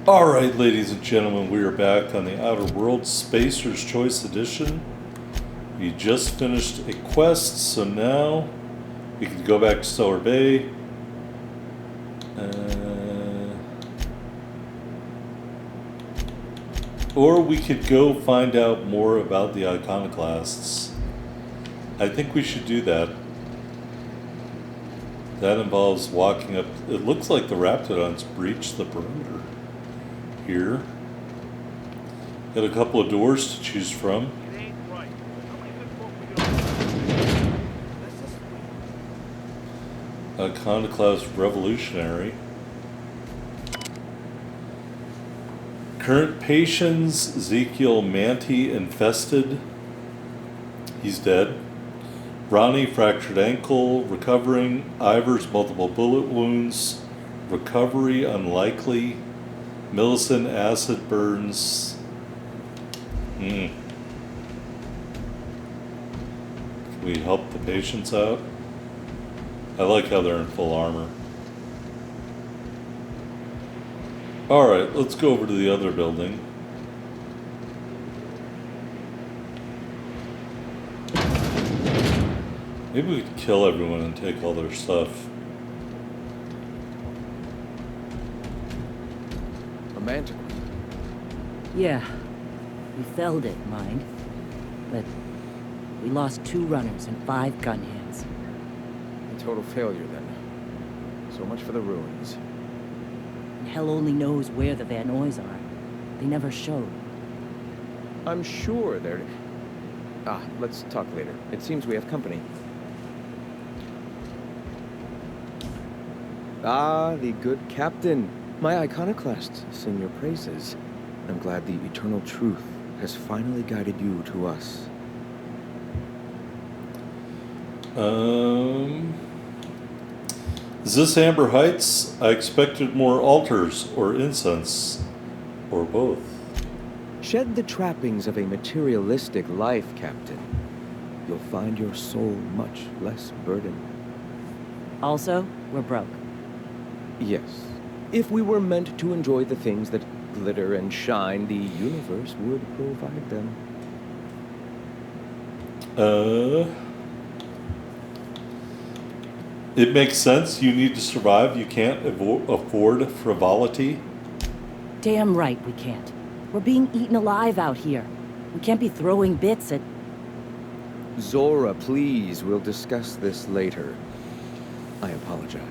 Alright, ladies and gentlemen, we are back on the Outer Worlds Spacer's Choice Edition. We just finished a quest, so now we can go back to Stellar Bay. Or we could go find out more about the iconoclasts. I think we should do that. That involves walking up. It looks like the Raptidons breached the perimeter here. Got a couple of doors to choose from. Iconoclast Revolutionary. Current patients, Ezekiel Manti infested. He's dead. Ronnie fractured ankle, recovering. Ivers multiple bullet wounds. Recovery unlikely. Millicent acid burns. Can we help the patients out? I like how they're in full armor. Alright, let's go over to the other building. Maybe we could kill everyone and take all their stuff. Romantic. Yeah, we felled it, mind. But we lost 2 runners and 5 gun hands. A total failure, then. So much for the ruins. And hell only knows where the Van Noys are. They never showed. I'm sure they're... let's talk later. It seems we have company. Ah, the good captain. My iconoclasts sing your praises. I'm glad the eternal truth has finally guided you to us. Is this Amber Heights? I expected more altars or incense, or both. Shed the trappings of a materialistic life, Captain. You'll find your soul much less burdened. Also, we're broke. Yes. If we were meant to enjoy the things that glitter and shine, the universe would provide them. It makes sense. You need to survive. You can't afford frivolity. Damn right we can't. We're being eaten alive out here. We can't be throwing bits at... Zora, please, we'll discuss this later. I apologize.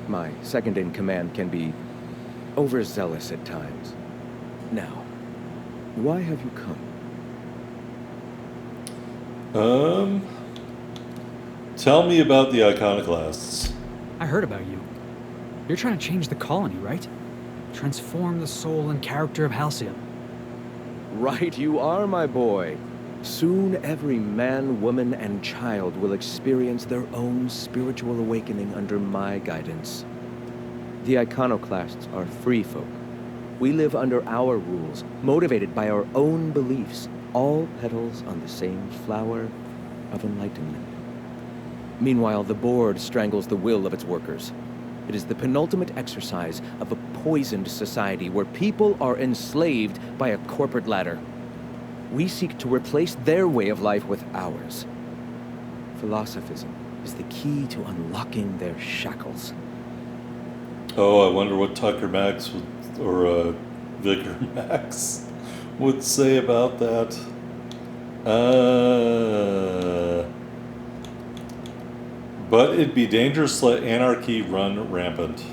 My second-in-command can be overzealous at times. Now, why have you come? Tell me about the iconoclasts. I heard about you. You're trying to change the colony, right? Transform the soul and character of Halcyon. Right you are, my boy. Soon every man, woman, and child will experience their own spiritual awakening under my guidance. The iconoclasts are free folk. We live under our rules, motivated by our own beliefs, all petals on the same flower of enlightenment. Meanwhile, the board strangles the will of its workers. It is the penultimate exercise of a poisoned society where people are enslaved by a corporate ladder. We seek to replace their way of life with ours. Philosophism is the key to unlocking their shackles. Oh, I wonder what Tucker Max would, or Vicar Max would say about that. But it'd be dangerous to let anarchy run rampant.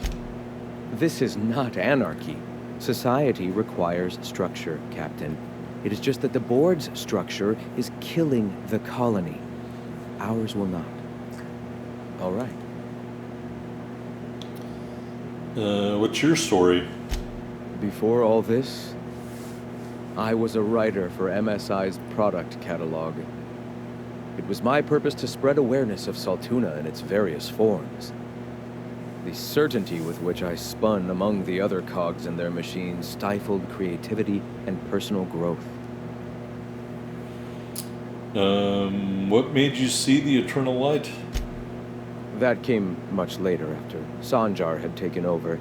This is not anarchy. Society requires structure, Captain. It is just that the board's structure is killing the colony. Ours will not. All right. What's your story? Before all this, I was a writer for MSI's product catalog. It was my purpose to spread awareness of Saltuna in its various forms. The certainty with which I spun among the other cogs in their machine stifled creativity and personal growth. What made you see the eternal light? That came much later, after Sanjar had taken over.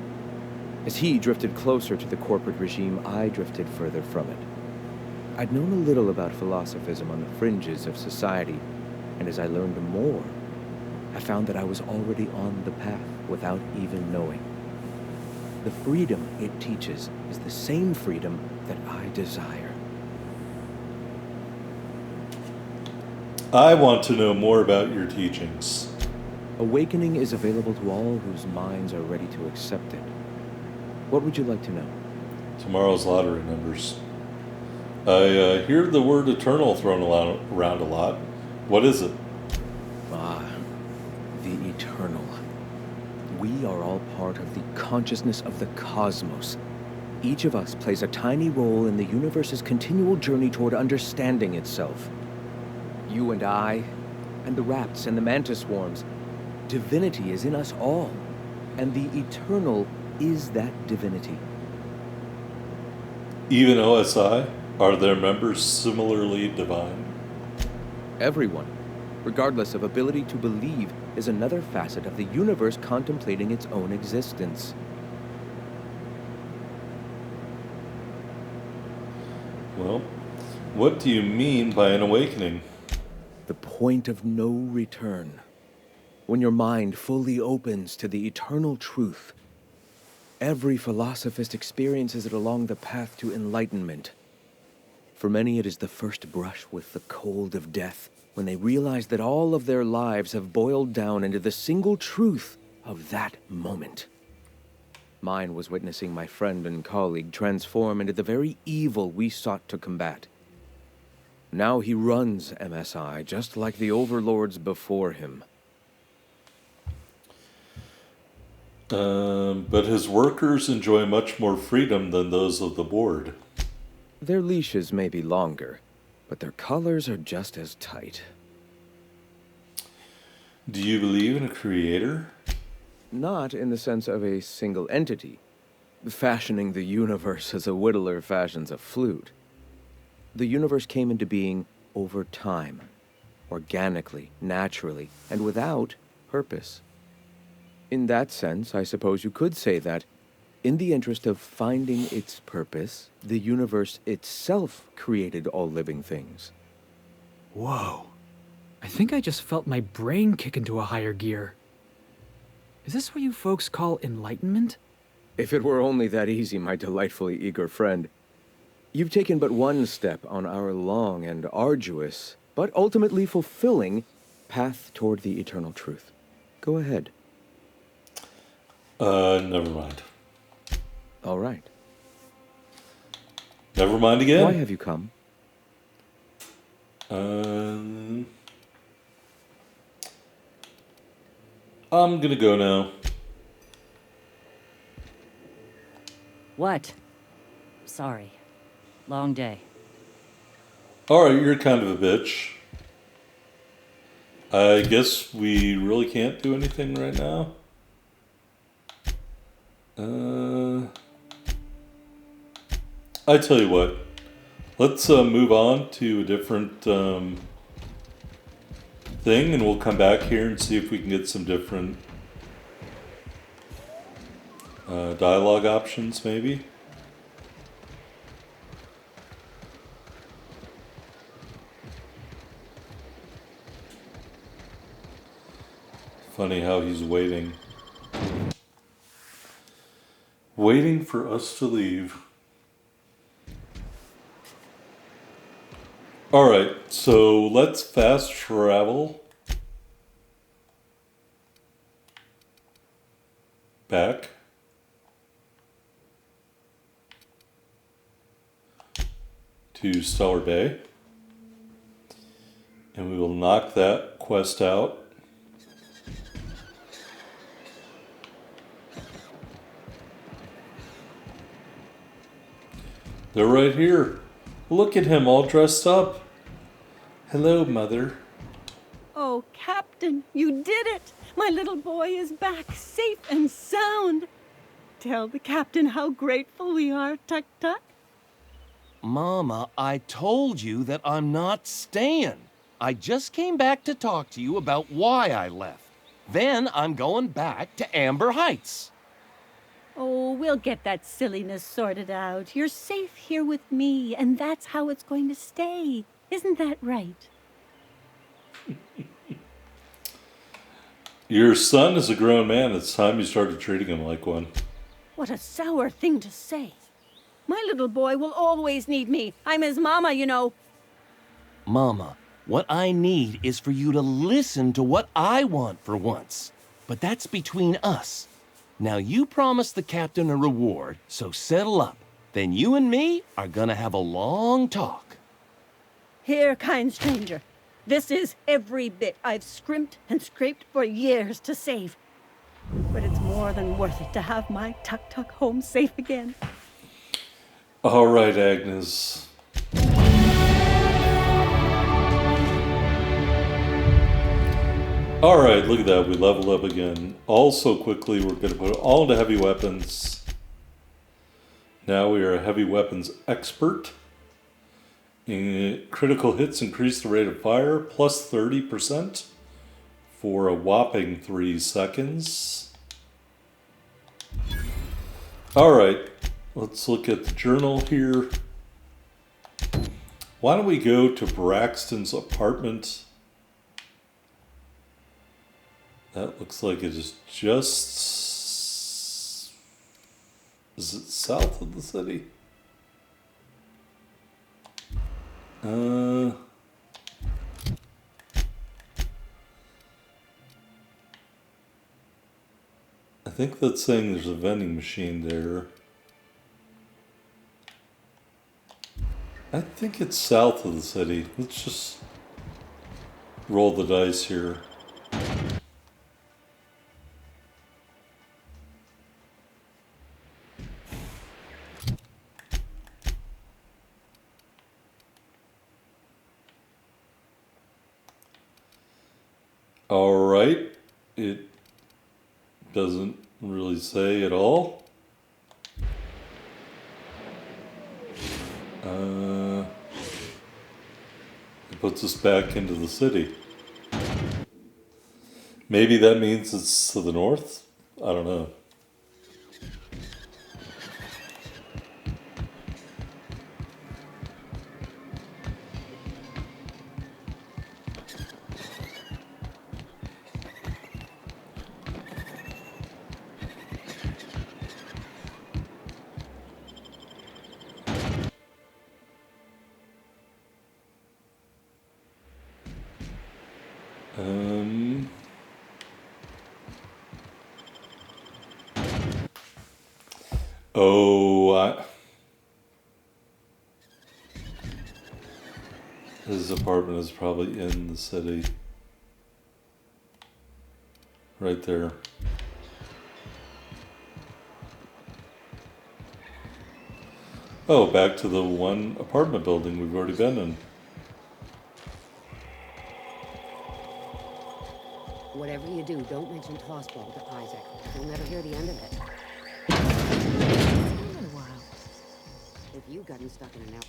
As he drifted closer to the corporate regime, I drifted further from it. I'd known a little about philosophism on the fringes of society, and as I learned more, I found that I was already on the path without even knowing. The freedom it teaches is the same freedom that I desire. I want to know more about your teachings. Awakening is available to all whose minds are ready to accept it. What would you like to know? Tomorrow's lottery numbers. I hear the word eternal thrown around a lot. What is it? The eternal. We are all part of the consciousness of the cosmos. Each of us plays a tiny role in the universe's continual journey toward understanding itself. You and I, and the rats and the mantis swarms. Divinity is in us all, and the eternal is that divinity. Even OSI? Are their members similarly divine? Everyone, regardless of ability to believe, is another facet of the universe contemplating its own existence. Well, what do you mean by an awakening? The point of no return. When your mind fully opens to the eternal truth. Every philosophist experiences it along the path to enlightenment. For many, it is the first brush with the cold of death, when they realize that all of their lives have boiled down into the single truth of that moment. Mine was witnessing my friend and colleague transform into the very evil we sought to combat. Now he runs MSI just like the overlords before him. But his workers enjoy much more freedom than those of the board. Their leashes may be longer, but their collars are just as tight. Do you believe in a creator? Not in the sense of a single entity, fashioning the universe as a whittler fashions a flute. The universe came into being over time, organically, naturally, and without purpose. In that sense, I suppose you could say that, in the interest of finding its purpose, the universe itself created all living things. Whoa. I think I just felt my brain kick into a higher gear. Is this what you folks call enlightenment? If it were only that easy, my delightfully eager friend. You've taken but one step on our long and arduous, but ultimately fulfilling, path toward the eternal truth. Go ahead. Never mind. All right. Never mind again? Why have you come? I'm gonna go now. What? Sorry. Long day. Alright, you're kind of a bitch. I guess we really can't do anything right now. I tell you what. Let's move on to a different thing, and we'll come back here and see if we can get some different dialogue options, maybe. Funny how he's waiting. Waiting for us to leave. Alright, so let's fast travel back to Stellar Bay, and we will knock that quest out. They're right here. Look at him all dressed up. Hello, Mother. Oh, Captain, you did it! My little boy is back, safe and sound. Tell the captain how grateful we are, Tuck Tuck. Mama, I told you that I'm not staying. I just came back to talk to you about why I left. Then I'm going back to Amber Heights. Oh, we'll get that silliness sorted out. You're safe here with me, and that's how it's going to stay. Isn't that right? Your son is a grown man. It's time you started treating him like one. What a sour thing to say. My little boy will always need me. I'm his mama, you know. Mama, what I need is for you to listen to what I want for once. But that's between us. Now you promised the captain a reward, so settle up. Then you and me are gonna have a long talk. Here, kind stranger. This is every bit I've scrimped and scraped for years to save. But it's more than worth it to have my tuk-tuk home safe again. All right, Agnes. All right, look at that. We leveled up again. Also quickly, we're going to put it all into heavy weapons. Now we are a heavy weapons expert. Critical hits increase the rate of fire plus 30% for a whopping 3 seconds. All right, let's look at the journal here. Why don't we go to Braxton's apartment? That looks like it is just... Is it south of the city? I think that's saying there's a vending machine there. I think it's south of the city. Let's just roll the dice here. All right, it doesn't really say at all. It puts us back into the city. Maybe that means it's to the north? I don't know. His apartment is probably in the city. Right there. Oh, back to the one apartment building we've already been in. Whatever you do, don't mention Tossball to Isaac. He'll never hear the end of it. In a while. If you got him stuck in an out.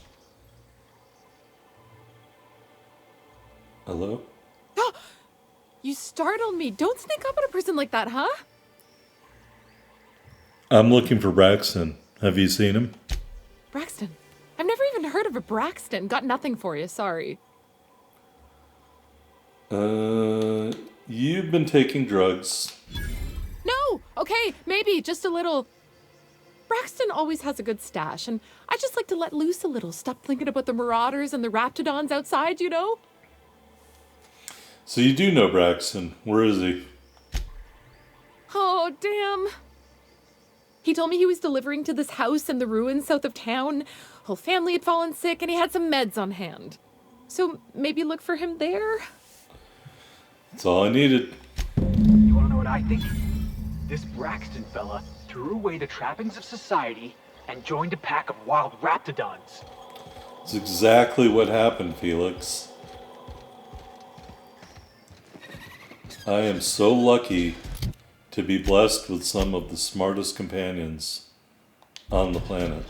Hello? You startled me. Don't sneak up on a person like that, huh? I'm looking for Braxton. Have you seen him? Braxton. I've never even heard of a Braxton. Got nothing for you, sorry. You've been taking drugs. No! Okay, maybe. Just a little. Braxton always has a good stash, and I just like to let loose a little. Stop thinking about the marauders and the raptidons outside, you know? So you do know Braxton. Where is he? Oh, damn. He told me he was delivering to this house in the ruins south of town. Whole family had fallen sick, and he had some meds on hand. So maybe look for him there? That's all I needed. You wanna know what I think? This Braxton fella threw away the trappings of society and joined a pack of wild raptidons. It's exactly what happened, Felix. I am so lucky to be blessed with some of the smartest companions on the planet.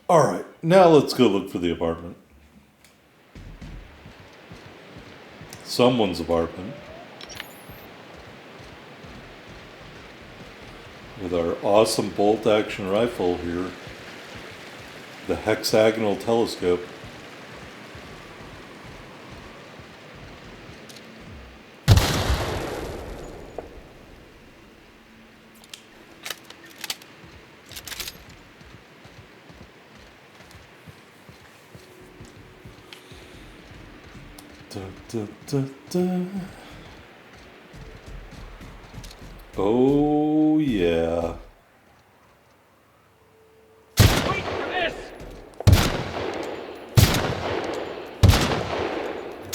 Alright, now let's go look for the apartment. Someone's apartment. With our awesome bolt action rifle here. The hexagonal telescope. Da, da, da. Oh yeah. Wait for this!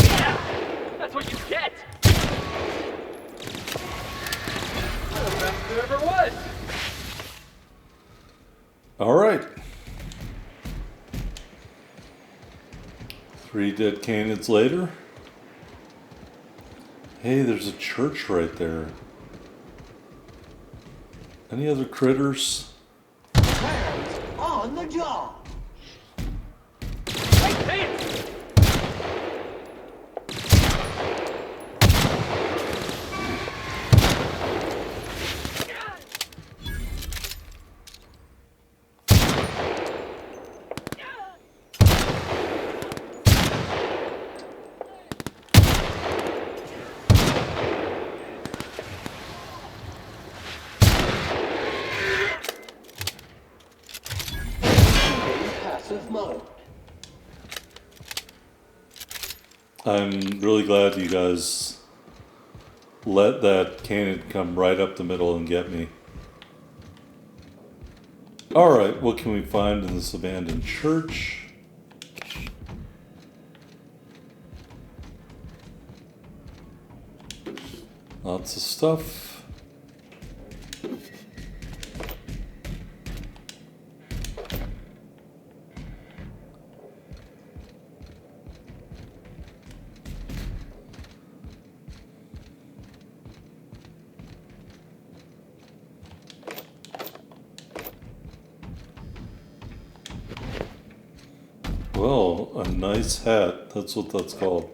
Yeah! That's what you get! What the best there ever was! Alright. 3 dead canids later. Hey, there's a church right there. Any other critters? Hands on the job! Hey, Pants! Passive mode. I'm really glad you guys let that cannon come right up the middle and get me. Alright, what can we find in this abandoned church? Lots of stuff. Well, a nice hat. That's what that's called.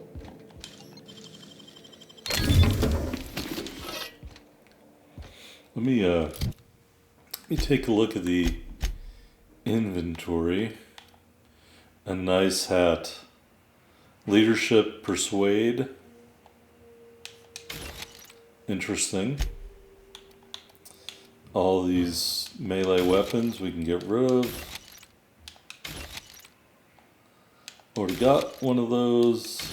Let me take a look at the inventory. A nice hat. Leadership, persuade. Interesting. All these melee weapons we can get rid of. Already got one of those.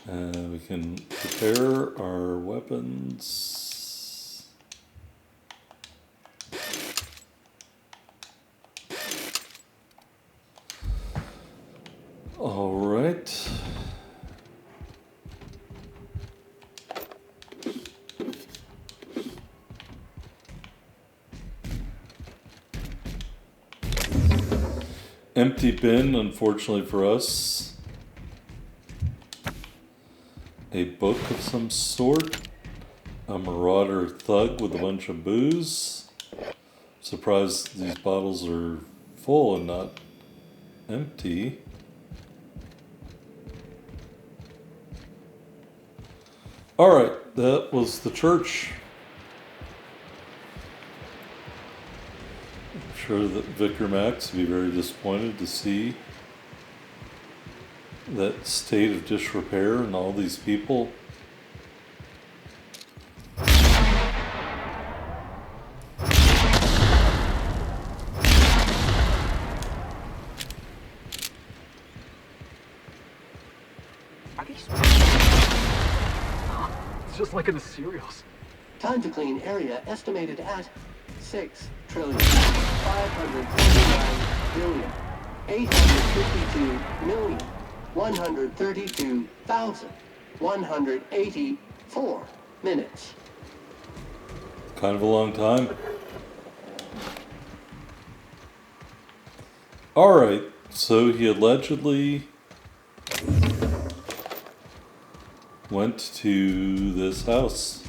We can prepare our weapons. All right. Empty bin, unfortunately for us. A book of some sort. A marauder thug with a bunch of booze. Surprised these bottles are full and not empty. Alright, that was the church. I'm sure that Vicar Max would be very disappointed to see that state of disrepair and all these people. It's just like in the serials. Time to clean area estimated at 6,549,852,132,184 minutes. Kind of a long time. Alright, so he allegedly went to this house.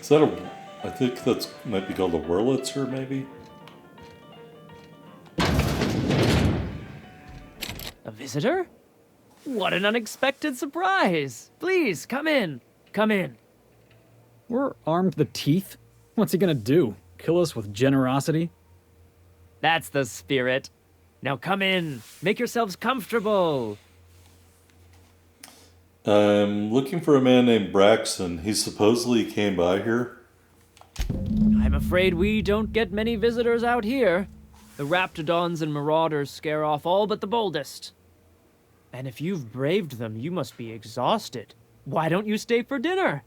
Is that a... I think that's might be called a Wurlitzer, maybe? A visitor? What an unexpected surprise! Please, come in. Come in. We're armed to the teeth. What's he gonna do? Kill us with generosity? That's the spirit. Now come in. Make yourselves comfortable. I'm looking for a man named Braxton. He supposedly came by here. I'm afraid we don't get many visitors out here. The Raptidons and Marauders scare off all but the boldest. And if you've braved them, you must be exhausted. Why don't you stay for dinner?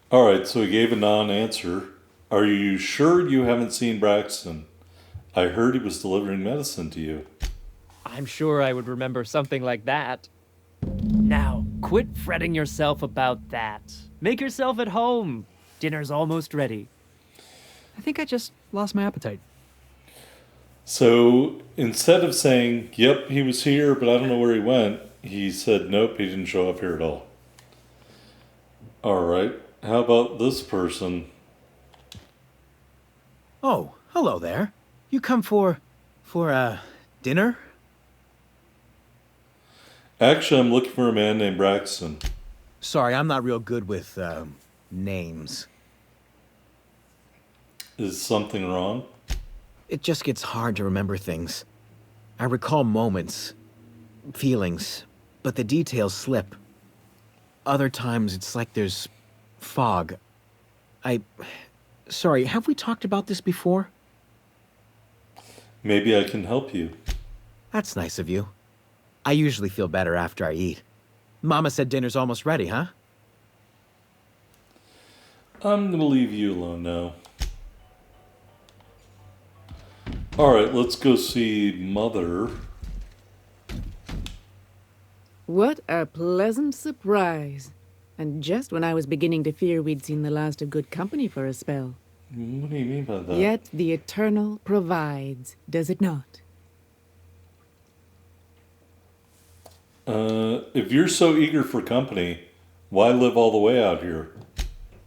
Alright, so he gave a non-answer. Are you sure you haven't seen Braxton? I heard he was delivering medicine to you. I'm sure I would remember something like that. Now, quit fretting yourself about that. Make yourself at home. Dinner's almost ready. I think I just lost my appetite. So, instead of saying, yep, he was here, but I don't know where he went, he said, nope, he didn't show up here at all. Alright, how about this person? Oh, hello there. You come for dinner? Actually, I'm looking for a man named Braxton. Sorry, I'm not real good with, names. Is something wrong? It just gets hard to remember things. I recall moments, feelings, but the details slip. Other times, it's like there's fog. Sorry, have we talked about this before? Maybe I can help you. That's nice of you. I usually feel better after I eat. Mama said dinner's almost ready, huh? I'm gonna leave you alone now. Alright, let's go see Mother. What a pleasant surprise. And just when I was beginning to fear we'd seen the last of good company for a spell. What do you mean by that? Yet the Eternal provides, does it not? If you're so eager for company, why live all the way out here?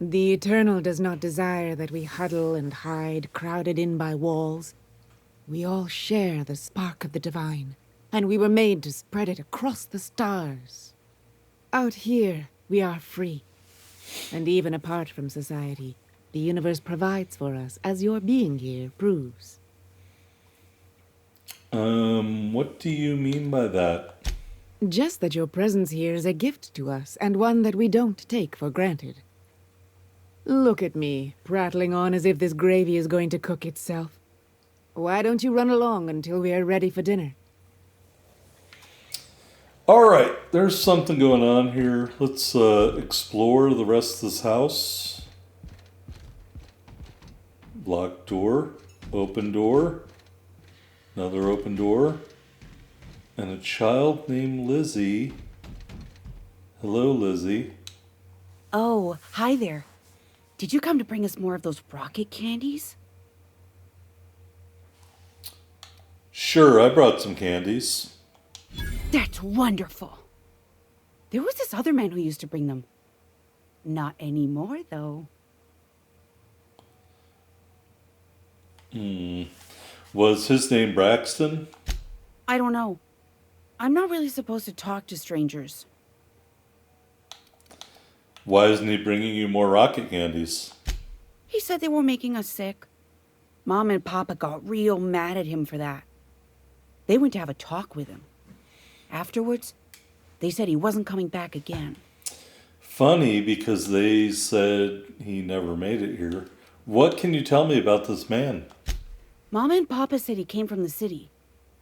The Eternal does not desire that we huddle and hide, crowded in by walls. We all share the spark of the divine, and we were made to spread it across the stars. Out here, we are free. And even apart from society, the universe provides for us, as your being here proves. What do you mean by that? Just that your presence here is a gift to us, and one that we don't take for granted. Look at me, prattling on as if this gravy is going to cook itself. Why don't you run along until we are ready for dinner? Alright, there's something going on here. Let's explore the rest of this house. Locked door, open door, another open door, and a child named Lizzie. Hello, Lizzie. Oh, hi there. Did you come to bring us more of those rocket candies? Sure, I brought some candies. That's wonderful. There was this other man who used to bring them. Not anymore, though. Was his name Braxton? I don't know. I'm not really supposed to talk to strangers. Why isn't he bringing you more rocket candies? He said they were making us sick. Mom and Papa got real mad at him for that. They went to have a talk with him. Afterwards, they said he wasn't coming back again. Funny, because they said he never made it here. What can you tell me about this man? Mama and Papa said he came from the city.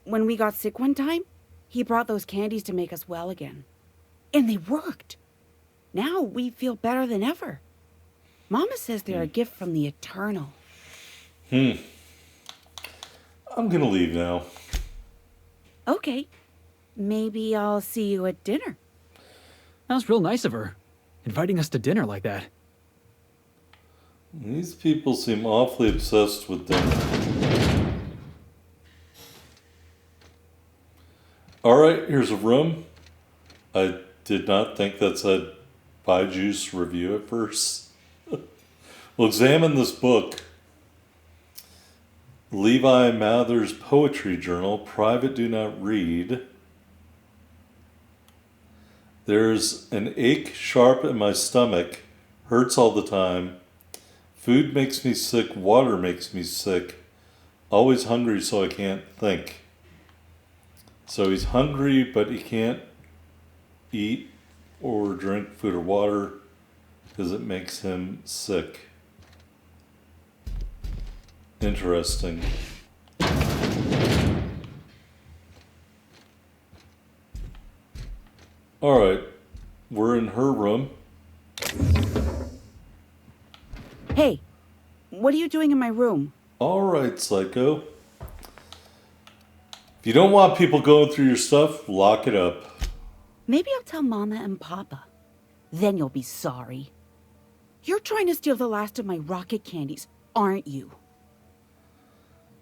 When we got sick one time, he brought those candies to make us well again. And they worked. Now we feel better than ever. Mama says they're a gift from the Eternal. I'm gonna leave now. Okay. Maybe I'll see you at dinner. That was real nice of her, inviting us to dinner like that. These people seem awfully obsessed with dinner. Alright, here's a room. I did not think that said buy juice review at first. We'll examine this book. Levi Mather's Poetry Journal, private, do not read. There's an ache sharp in my stomach, hurts all the time. Food makes me sick, water makes me sick. Always hungry so I can't think. So he's hungry, but he can't eat or drink food or water because it makes him sick. Interesting. Alright, we're in her room. Hey, what are you doing in my room? Alright, Psycho. If you don't want people going through your stuff, lock it up. Maybe I'll tell Mama and Papa. Then you'll be sorry. You're trying to steal the last of my rocket candies, aren't you?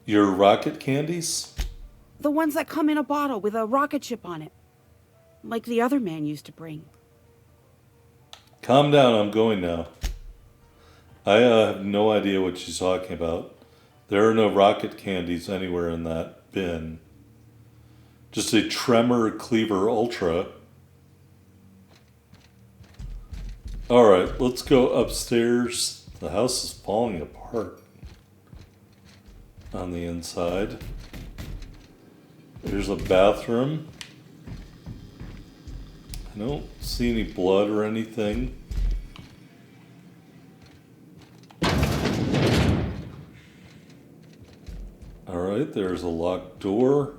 Your rocket candies? The ones that come in a bottle with a rocket ship on it. Like the other man used to bring. Calm down, I'm going now. I have no idea what she's talking about. There are no rocket candies anywhere in that bin. Just a Tremor Cleaver Ultra. Alright, let's go upstairs. The house is falling apart on the inside. There's a bathroom. I don't see any blood or anything. Alright, there's a locked door.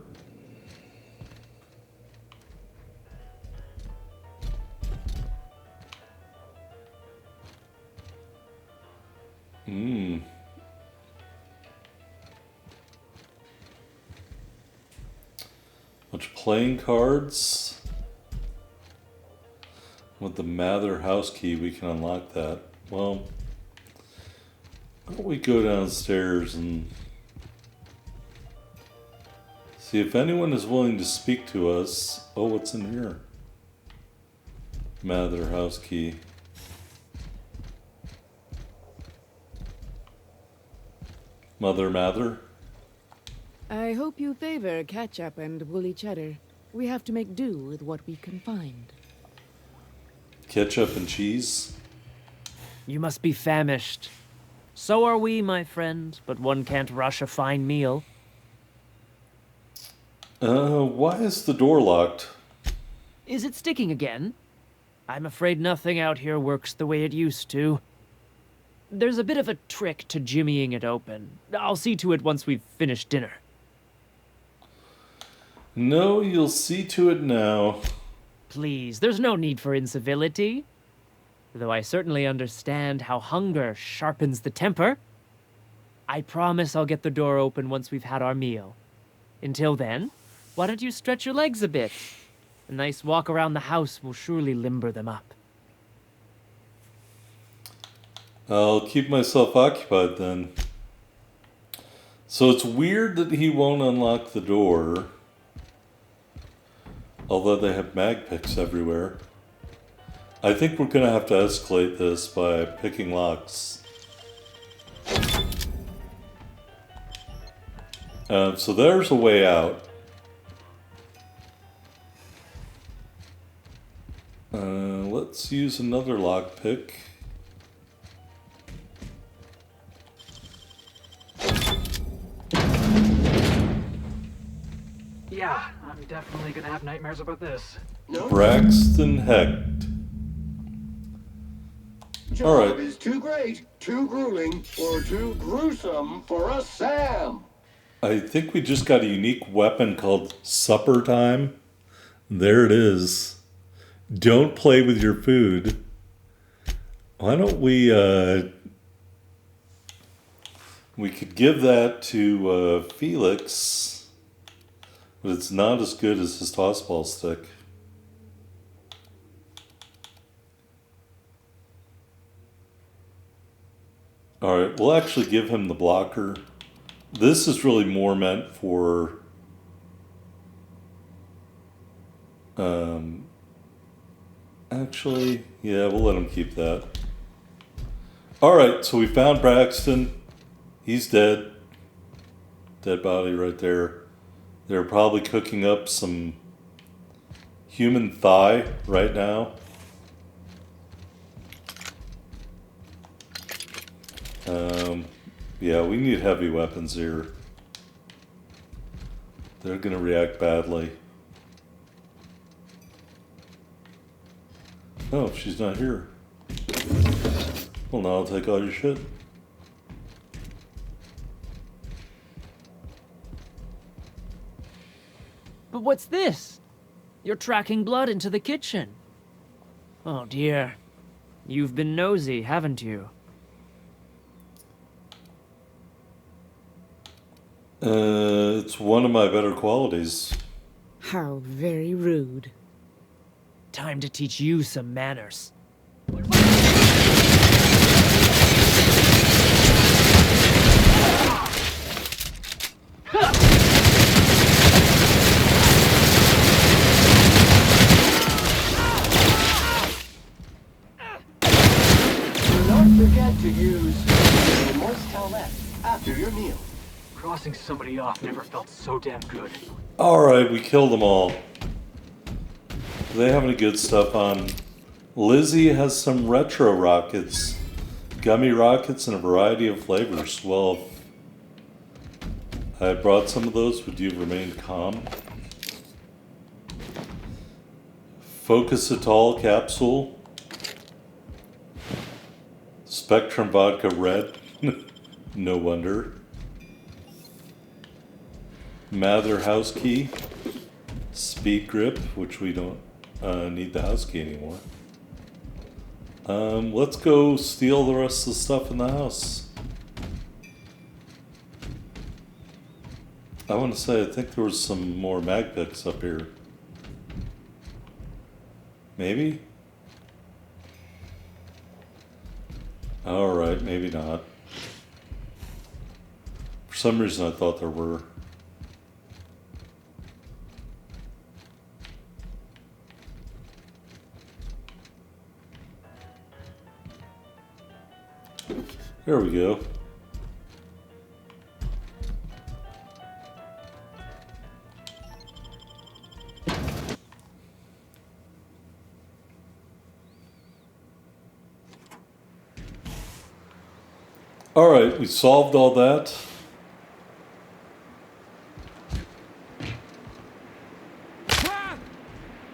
Bunch of playing cards. With the Mather house key, we can unlock that. Well, why don't we go downstairs and see if anyone is willing to speak to us. Oh, what's in here? Mather house key. Mother Mather? I hope you favor ketchup and woolly cheddar. We have to make do with what we can find. Ketchup and cheese? You must be famished. So are we, my friend, but one can't rush a fine meal. Why is the door locked? Is it sticking again? I'm afraid nothing out here works the way it used to. There's a bit of a trick to jimmying it open. I'll see to it once we've finished dinner. No, you'll see to it now. Please, there's no need for incivility. Though I certainly understand how hunger sharpens the temper. I promise I'll get the door open once we've had our meal. Until then, why don't you stretch your legs a bit? A nice walk around the house will surely limber them up. I'll keep myself occupied then. So it's weird that he won't unlock the door. Although they have mag picks everywhere. I think we're going to have to escalate this by picking locks. So there's a way out. Let's use another lockpick. Yeah, I'm definitely gonna have nightmares about this. Braxton Hecht. Job is too great, too grueling, or too gruesome for us, Sam. I think we just got a unique weapon called Supper Time. There it is. Don't play with your food. Why don't we could give that to Felix, but it's not as good as his tossball stick. Alright, we'll actually give him the blocker. This is really more meant for actually, yeah, we'll let him keep that. Alright, so we found Braxton. He's dead. Dead body right there. They're probably cooking up some human thigh right now. Yeah, we need heavy weapons here. They're gonna react badly. Oh, she's not here. Well, now I'll take all your shit. But what's this? You're tracking blood into the kitchen. Oh dear. You've been nosy, haven't you? It's one of my better qualities. How very rude. Time to teach you some manners. Don't forget to use the moist towelette after your meal. Crossing somebody off never felt so damn good. Alright, we killed them all. Do they have any good stuff on? Lizzie has some retro rockets. Gummy rockets in a variety of flavors. Well, if I brought some of those, would you have remained calm? Focus-Atol capsule. Spectrum vodka red. No wonder. Mather house key. Speed grip, which we don't need the house key anymore. Let's go steal the rest of the stuff in the house. I want to say, I think there was some more mag picks up here. Maybe? Alright, maybe not. For some reason I thought there were. There we go. Alright, we solved all that.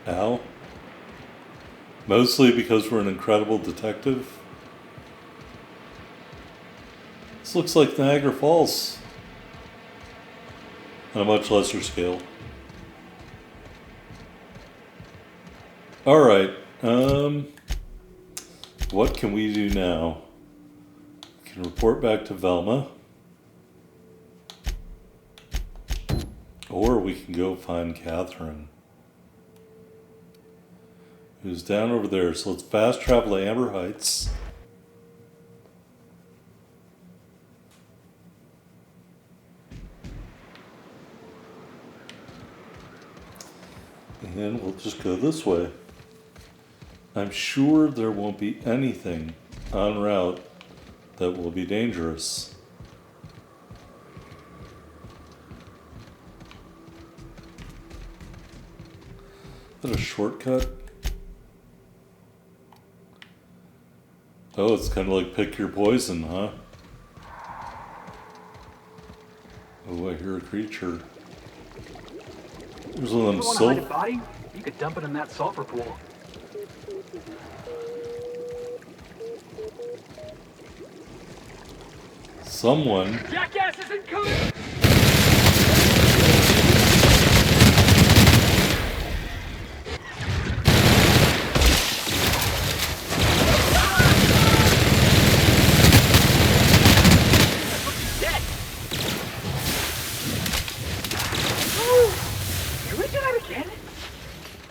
Ow. Mostly because we're an incredible detective. This looks like Niagara Falls. On a much lesser scale. Alright, what can we do now? We can report back to Velma. Or we can go find Catherine, who's down over there. So let's fast travel to Amber Heights. And we'll just go this way. I'm sure there won't be anything en route that will be dangerous. Is that a shortcut? Oh, it's kind of like pick your poison, huh? Oh, I hear a creature. There's one of them You want to hide a body? You could dump it in that sulfur pool. Someone. Jackass isn't coming!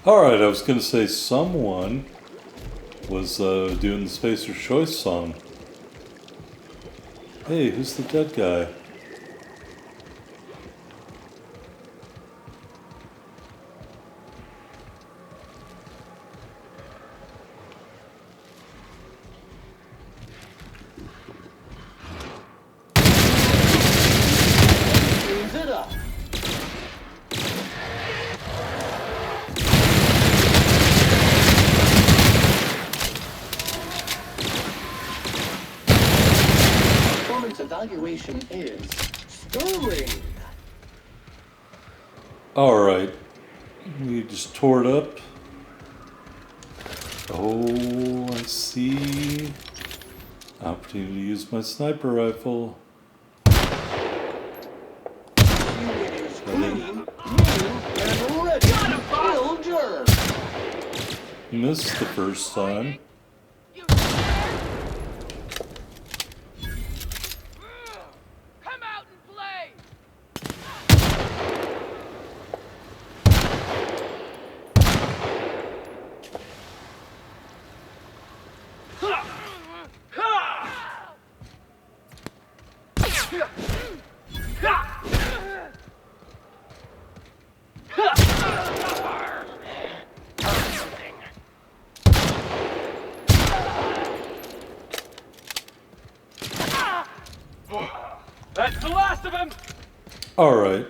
Alright, I was going to say someone was doing the Spacer's Choice song. Hey, who's the dead guy? situation is sterling. Alright. We just tore it up. Oh, I see. Opportunity to use my sniper rifle. Unit is clean, new, and ready to kill germs. Missed the first time. Come out and play! That's the last of him! Alright.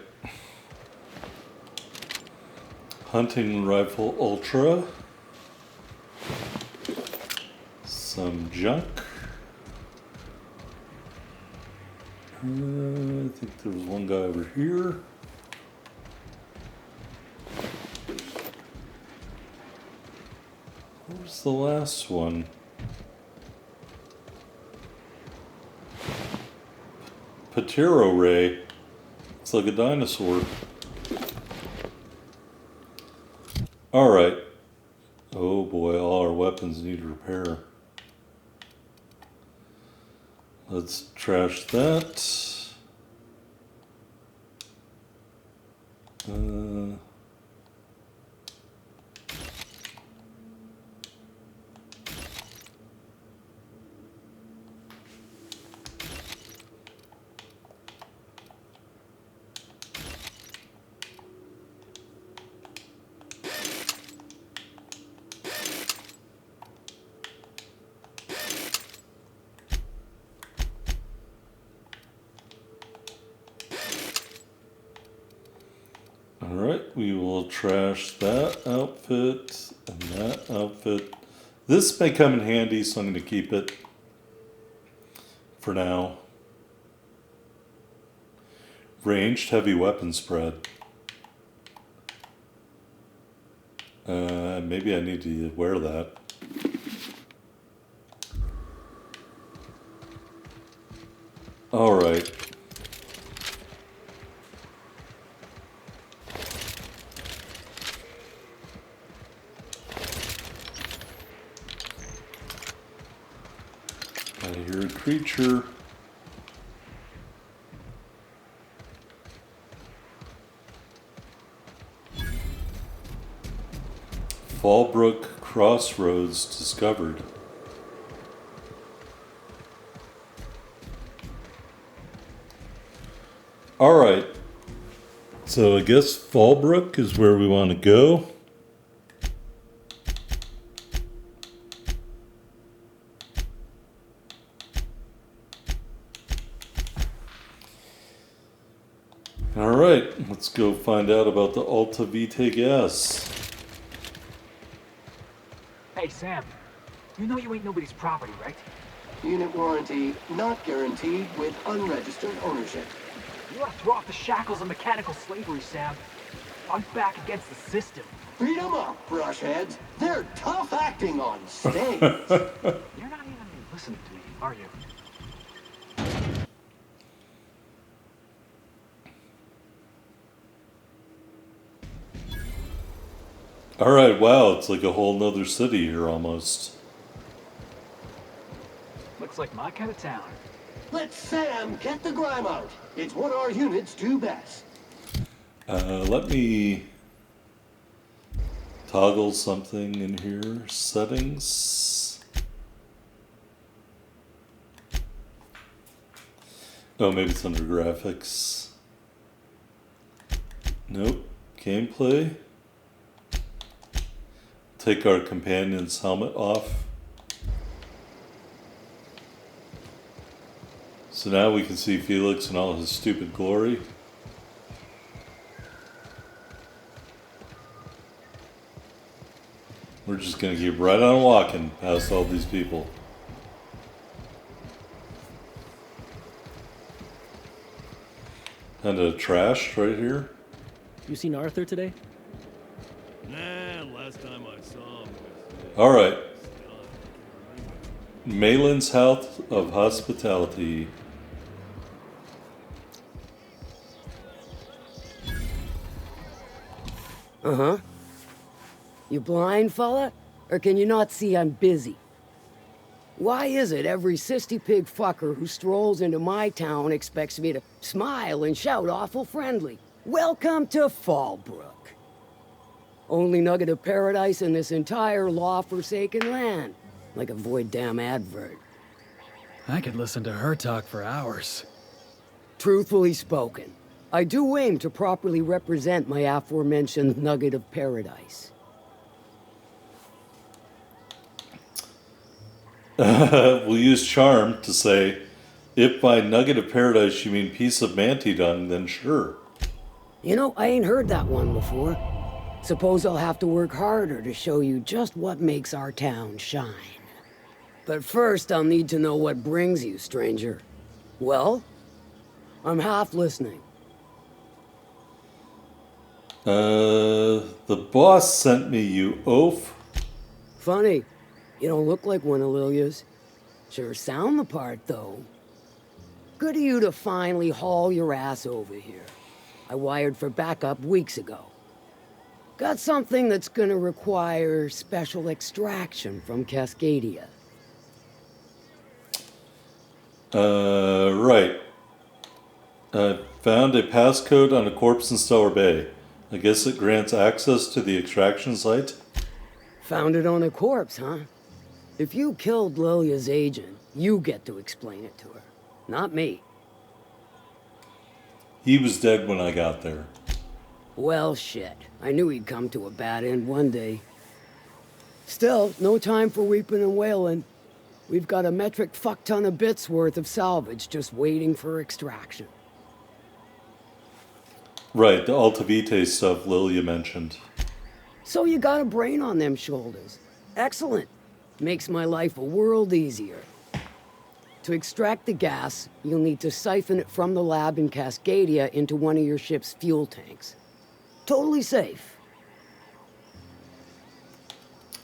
Hunting rifle ultra. Some junk. I think there was one guy over here. What was the last one? Patero Ray. Looks like a dinosaur. Alright. Oh boy, all our weapons need repair. Let's trash that. Alright, we will trash that outfit and that outfit. This may come in handy, so I'm going to keep it for now. Ranged heavy weapon spread. Maybe I need to wear that. Alright. I hear a creature. Fallbrook Crossroads discovered. Alright. So I guess Fallbrook is where we want to go. Alright, let's go find out about the Alta Vitae gas. Hey, Sam. You know you ain't nobody's property, right? Unit warranty not guaranteed with unregistered ownership. You ought to throw off the shackles of mechanical slavery, Sam. I'm back against the system. Beat 'em up, brushheads. They're tough acting on stage. You're not even listening to me, are you? Alright, wow, it's like a whole nother city here almost. Looks like my kind of town. Let Sam get the grime out. It's what our units do best. Let me toggle something in here. Settings. Oh, maybe it's under graphics. Nope. Gameplay. Take our companion's helmet off. So now we can see Felix in all his stupid glory. We're just gonna keep right on walking past all these people. Kind of trash right here. You seen Arthur today? Nah, last time I saw him. All right. Malin's House of Hospitality. Uh-huh. You blind, fella? Or can you not see I'm busy? Why is it every sissy pig fucker who strolls into my town expects me to smile and shout awful friendly? Welcome to Fallbrook. Only nugget of paradise in this entire law-forsaken land. Like a void damn advert. I could listen to her talk for hours. Truthfully spoken, I do aim to properly represent my aforementioned nugget of paradise. We'll use charm to say, if by nugget of paradise you mean piece of mantydon, then sure. You know, I ain't heard that one before. Suppose I'll have to work harder to show you just what makes our town shine. But first, I'll need to know what brings you, stranger. Well, I'm half listening. The boss sent me, you oaf. Funny. You don't look like one of Lilia's. Sure sound the part, though. Good of you to finally haul your ass over here. I wired for backup weeks ago. Got something that's gonna require special extraction from Cascadia. Right. Found a passcode on a corpse in Stellar Bay. I guess it grants access to the extraction site? Found it on a corpse, huh? If you killed Lilia's agent, you get to explain it to her. Not me. He was dead when I got there. Well, shit. I knew he'd come to a bad end one day. Still, no time for weeping and wailing. We've got a metric fuck-ton of bits worth of salvage just waiting for extraction. Right, the Alta Vitae stuff Lilia mentioned. So you got a brain on them shoulders. Excellent. Makes my life a world easier. To extract the gas, you'll need to siphon it from the lab in Cascadia into one of your ship's fuel tanks. Totally safe.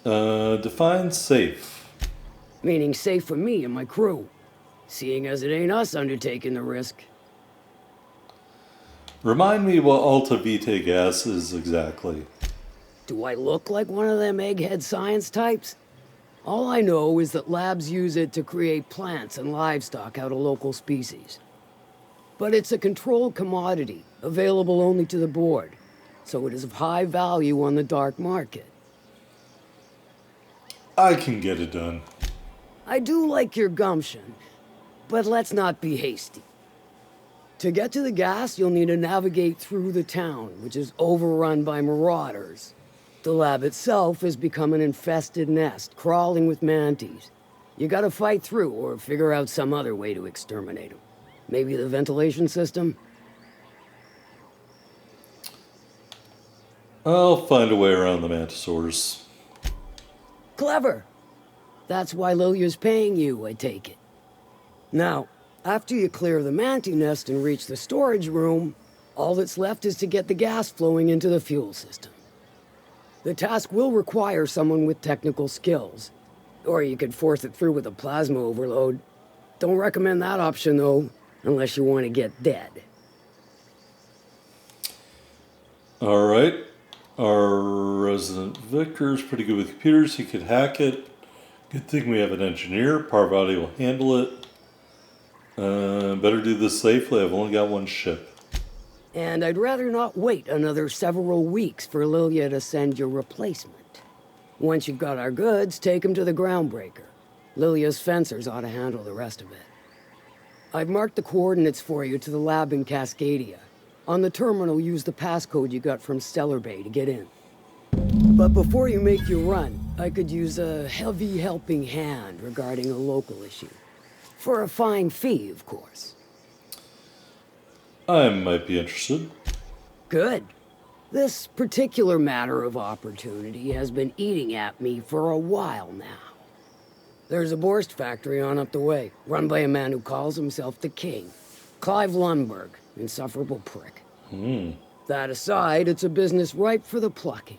Define safe. Meaning safe for me and my crew. Seeing as it ain't us undertaking the risk. Remind me what Alta Vitae gas is exactly. Do I look like one of them egghead science types? All I know is that labs use it to create plants and livestock out of local species. But it's a controlled commodity, available only to the board, so it is of high value on the dark market. I can get it done. I do like your gumption, but let's not be hasty. To get to the gas, you'll need to navigate through the town, which is overrun by marauders. The lab itself has become an infested nest, crawling with manties. You gotta fight through or figure out some other way to exterminate them. Maybe the ventilation system? I'll find a way around the mantisaurs. Clever. That's why Lilia's paying you, I take it. Now, after you clear the mantis nest and reach the storage room, all that's left is to get the gas flowing into the fuel system. The task will require someone with technical skills. Or you could force it through with a plasma overload. Don't recommend that option, though, unless you want to get dead. Alright. Our resident Victor's pretty good with computers. He could hack it. Good thing we have an engineer. Parvati will handle it. Better do this safely. I've only got one ship. And I'd rather not wait another several weeks for Lilia to send your replacement. Once you've got our goods, take them to the groundbreaker. Lilia's fencers ought to handle the rest of it. I've marked the coordinates for you to the lab in Cascadia. On the terminal, use the passcode you got from Stellar Bay to get in. But before you make your run, I could use a heavy helping hand regarding a local issue. For a fine fee, of course. I might be interested. Good. This particular matter of opportunity has been eating at me for a while now. There's a Borst factory on up the way, run by a man who calls himself the King. Clive Lundberg, Insufferable prick. Hmm. That aside, it's a business ripe for the plucking.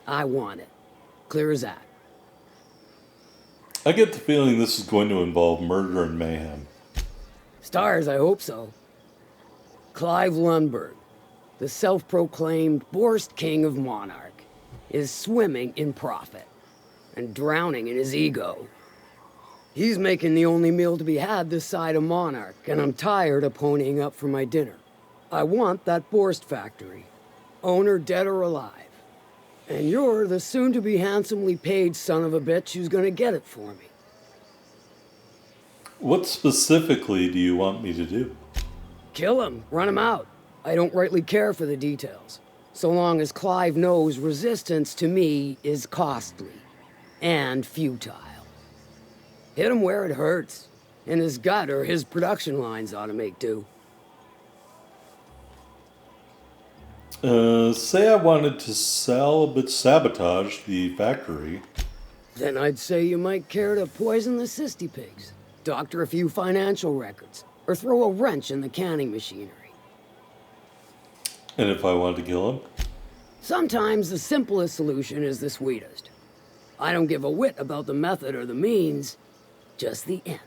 I want it. Clear as that. I get the feeling this is going to involve murder and mayhem. Stars, I hope so. Clive Lundberg, the self-proclaimed Borst King of Monarch, is swimming in profit and drowning in his ego. He's making the only meal to be had this side of Monarch, and I'm tired of ponying up for my dinner. I want that Borst factory, owner dead or alive. And you're the soon-to-be handsomely paid son of a bitch who's gonna get it for me. What specifically do you want me to do? Kill him, run him out. I don't rightly care for the details, so long as Clive knows resistance to me is costly and futile. Hit him where it hurts. In his gut, or his production lines ought to make do. Say I wanted to sell but sabotage the factory. Then I'd say you might care to poison the cysty pigs, doctor a few financial records, or throw a wrench in the canning machinery. And if I wanted to kill him? Sometimes the simplest solution is the sweetest. I don't give a whit about the method or the means, just the end.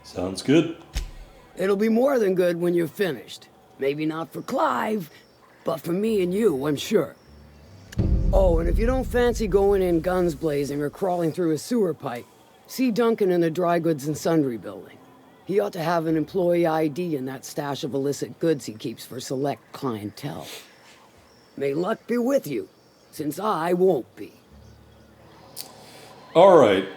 Sounds good. It'll be more than good when you're finished. Maybe not for Clive, but for me and you, I'm sure. Oh, and if you don't fancy going in guns blazing or crawling through a sewer pipe, see Duncan in the dry goods and sundry building. He ought to have an employee ID in that stash of illicit goods he keeps for select clientele. May luck be with you, since I won't be. All right.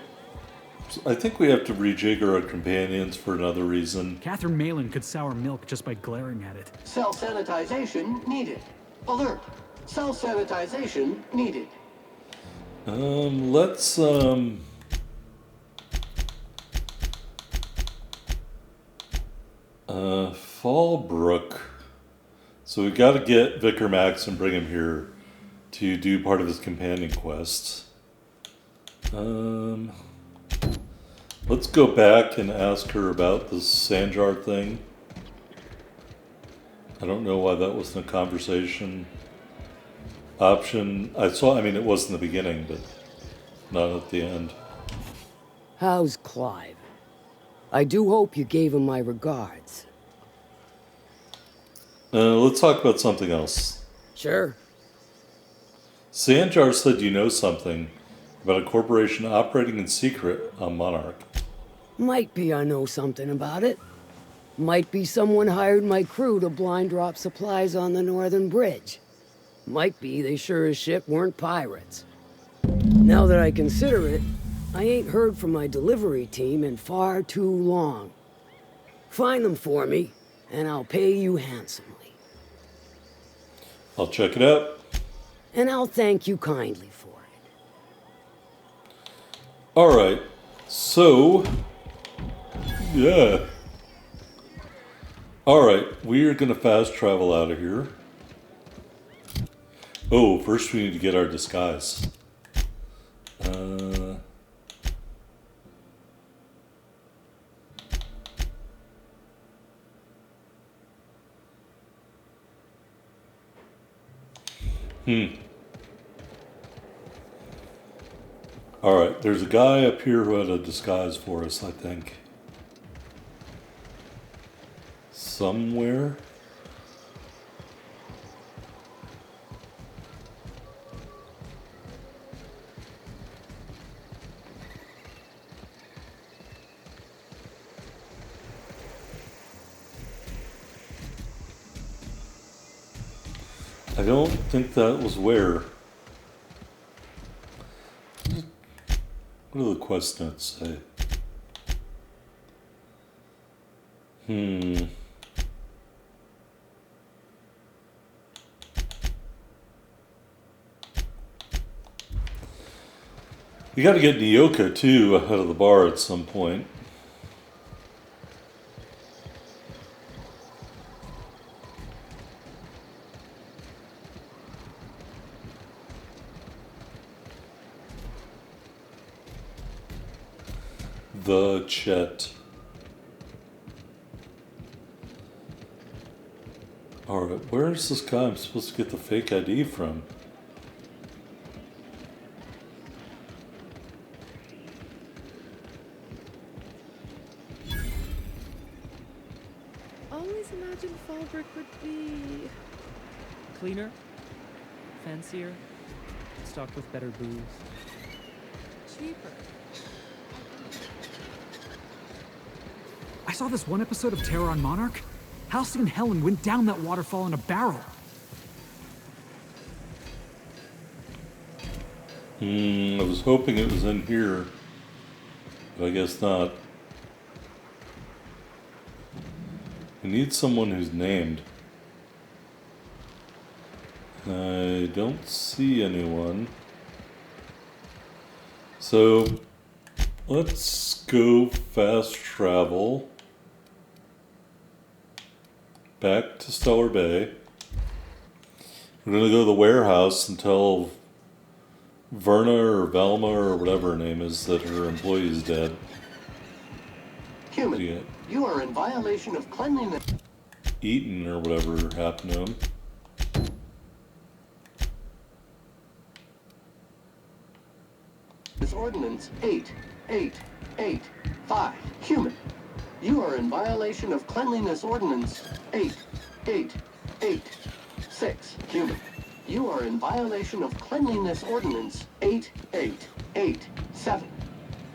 I think we have to rejigger our companions for another reason. Catherine Malin could sour milk just by glaring at it. Self-sanitization needed. Alert. Self-sanitization needed. Let's, Fallbrook. So we got to get Vicar Max and bring him here to do part of his companion quest. Let's go back and ask her about the Sanjar thing. I don't know why that wasn't a conversation option. I mean, it was in the beginning, but not at the end. How's Clive? I do hope you gave him my regards. Let's talk about something else. Sure. Sanjar said you know something about a corporation operating in secret on Monarch. Might be I know something about it. Might be someone hired my crew to blind drop supplies on the Northern Bridge. Might be they sure as shit weren't pirates. Now that I consider it, I ain't heard from my delivery team in far too long. Find them for me, and I'll pay you handsomely. I'll check it out. And I'll thank you kindly for it. Alright, so... yeah. Alright, we are going to fast travel out of here. Oh, first we need to get our disguise. Alright, there's a guy up here who had a disguise for us, I think. Somewhere. I don't think that was where. What do the quest notes say? We gotta get Nyoka too ahead of the bar at some point. The Chet. Alright, where's this guy I'm supposed to get the fake ID from? Always imagined Fallbrook would be cleaner, fancier, stocked with better booze. Cheaper. I saw this one episode of Terror on Monarch. Halcyon and Helen went down that waterfall in a barrel. I was hoping it was in here, but I guess not. I need someone who's named. I don't see anyone. So, let's go fast travel back to Stellar Bay. We're gonna go to the warehouse and tell Verna or Velma or whatever her name is that her employee is dead. Human, you are in violation of cleanliness. Eaten or whatever happened to him. This ordinance 8885. Human, you are in violation of cleanliness ordinance 8886. Human, you are in violation of cleanliness ordinance 8887.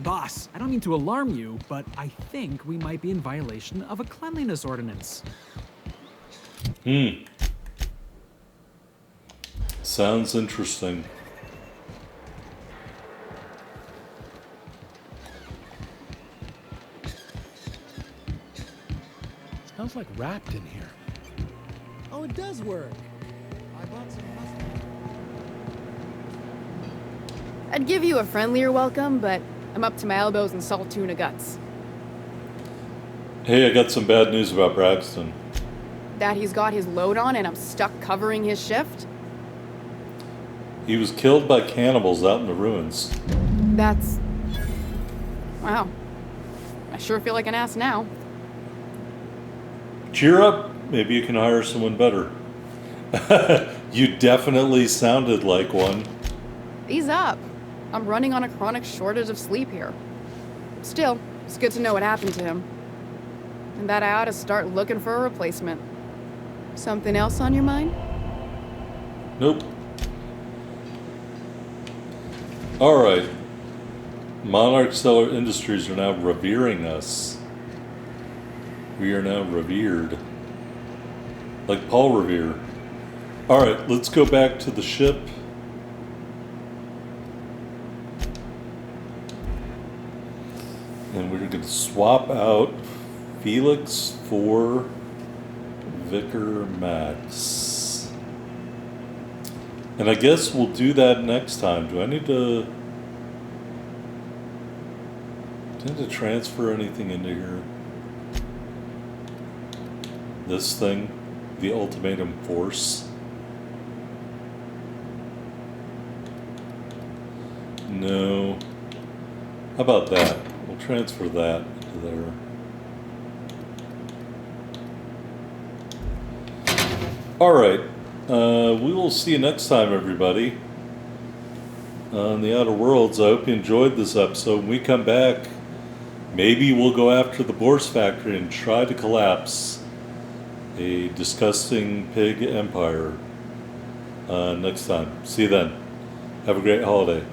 Boss, I don't mean to alarm you, but I think we might be in violation of a cleanliness ordinance. Sounds interesting. Smells like wrapped in here. Oh, it does work. I bought some mustard. I'd give you a friendlier welcome, but I'm up to my elbows in salt tuna guts. Hey, I got some bad news about Braxton. That he's got his load on and I'm stuck covering his shift? He was killed by cannibals out in the ruins. That's... wow. I sure feel like an ass now. Cheer up. Maybe you can hire someone better. You definitely sounded like one. Ease up. I'm running on a chronic shortage of sleep here. Still, it's good to know what happened to him. And that I ought to start looking for a replacement. Something else on your mind? Nope. Alright. Monarch Stellar Industries are now revering us. We are now revered. Like Paul Revere. Alright, let's go back to the ship. And we're going to swap out Felix for Vicar Max. And I guess we'll do that next time. Do I need to transfer anything into here? This thing, the ultimatum force. No. How about that? We'll transfer that to there. Alright. We will see you next time, everybody. On the Outer Worlds. I hope you enjoyed this episode. When we come back, maybe we'll go after the Bourse Factory and try to collapse a disgusting pig empire next time. See you then. Have a great holiday.